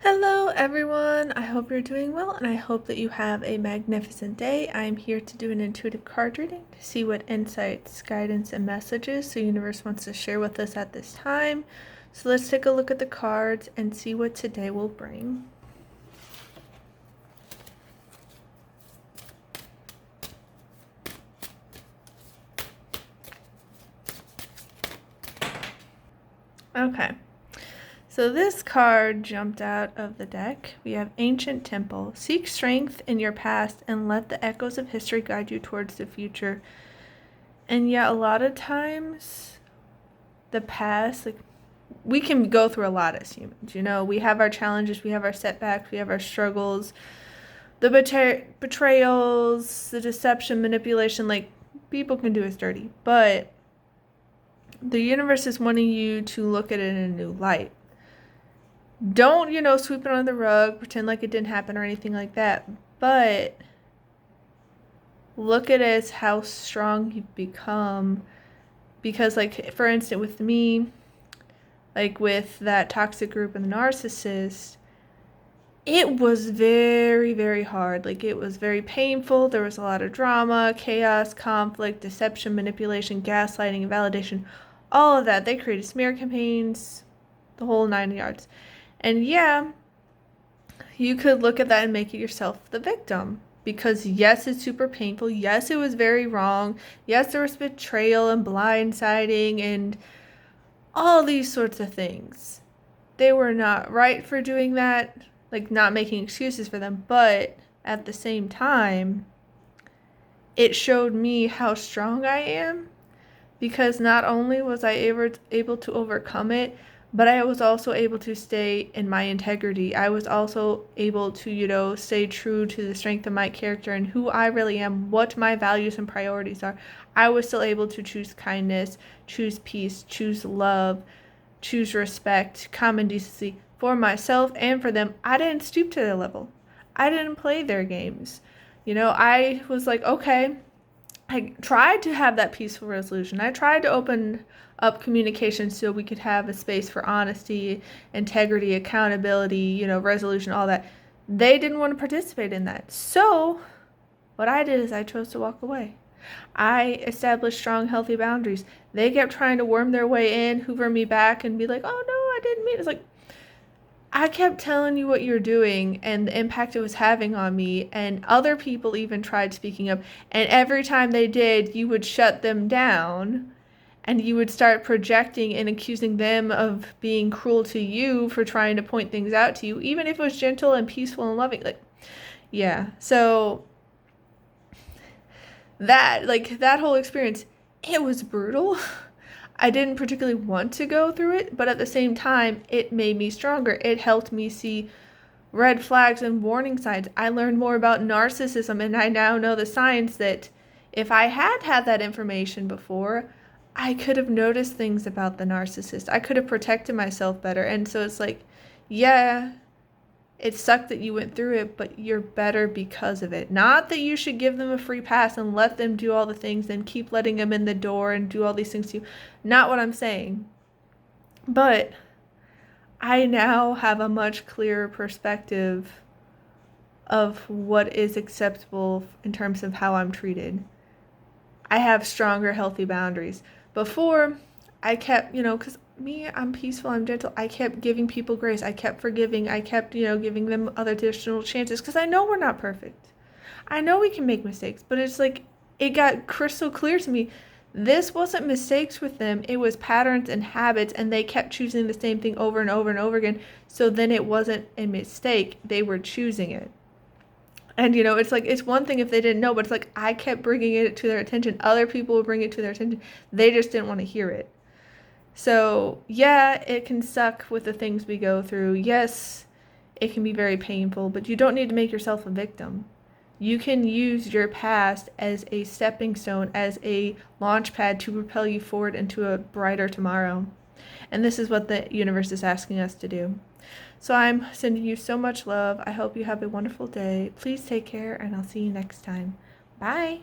Hello everyone, I hope you're doing well and I hope that you have a magnificent day. I'm here to do an intuitive card reading to see what insights, guidance, and messages the universe wants to share with us at this time. So let's take a look at the cards and see what today will bring. Okay. So this card jumped out of the deck. We have Ancient Temple. Seek strength in your past and let the echoes of history guide you towards the future. And yeah, a lot of times the past, we can go through a lot as humans. We have our challenges, we have our setbacks, we have our struggles, the betrayals, the deception, manipulation. People can do us dirty. But the universe is wanting you to look at it in a new light. Don't, sweep it under the rug, pretend like it didn't happen or anything like that. But look at it as how strong you've become. Because, for instance, with me, with that toxic group and the narcissist, it was very, very hard. It was very painful. There was a lot of drama, chaos, conflict, deception, manipulation, gaslighting, and validation. All of that. They created smear campaigns, the whole 9 yards. And yeah, you could look at that and make it yourself the victim. Because yes, it's super painful. Yes, it was very wrong. Yes, there was betrayal and blindsiding and all these sorts of things. They were not right for doing that. Not making excuses for them. But at the same time, it showed me how strong I am. Because not only was I able to overcome it, but I was also able to stay in my integrity. I was also able to, stay true to the strength of my character and who I really am, what my values and priorities are. I was still able to choose kindness, choose peace, choose love, choose respect, common decency for myself and for them. I didn't stoop to their level. I didn't play their games. I was like, okay, I tried to have that peaceful resolution. I tried to open up communication so we could have a space for honesty, integrity, accountability, resolution, all that. They didn't want to participate in that. So what I did is I chose to walk away. I established strong, healthy boundaries. They kept trying to worm their way in, hoover me back, and be like, oh no, I didn't mean it. It's I kept telling you what you're doing and the impact it was having on me, and other people even tried speaking up, and every time they did, you would shut them down and you would start projecting and accusing them of being cruel to you for trying to point things out to you, even if it was gentle and peaceful and loving. Yeah. So that whole experience, it was brutal. I didn't particularly want to go through it, but at the same time, it made me stronger. It helped me see red flags and warning signs. I learned more about narcissism, and I now know the signs that if I had had that information before, I could have noticed things about the narcissist. I could have protected myself better. And so it's yeah, it sucked that you went through it, but you're better because of it. Not that you should give them a free pass and let them do all the things and keep letting them in the door and do all these things to you. Not what I'm saying. But I now have a much clearer perspective of what is acceptable in terms of how I'm treated. I have stronger, healthy boundaries. Before, I kept, because me, I'm peaceful, I'm gentle. I kept giving people grace. I kept forgiving. I kept, giving them other additional chances because I know we're not perfect. I know we can make mistakes, but it's it got crystal clear to me. This wasn't mistakes with them. It was patterns and habits, and they kept choosing the same thing over and over and over again. So then it wasn't a mistake. They were choosing it. And, it's one thing if they didn't know, but it's I kept bringing it to their attention. Other people would bring it to their attention. They just didn't want to hear it. So, yeah, it can suck with the things we go through. Yes, it can be very painful, but you don't need to make yourself a victim. You can use your past as a stepping stone, as a launch pad to propel you forward into a brighter tomorrow. And this is what the universe is asking us to do. So I'm sending you so much love. I hope you have a wonderful day. Please take care, and I'll see you next time. Bye.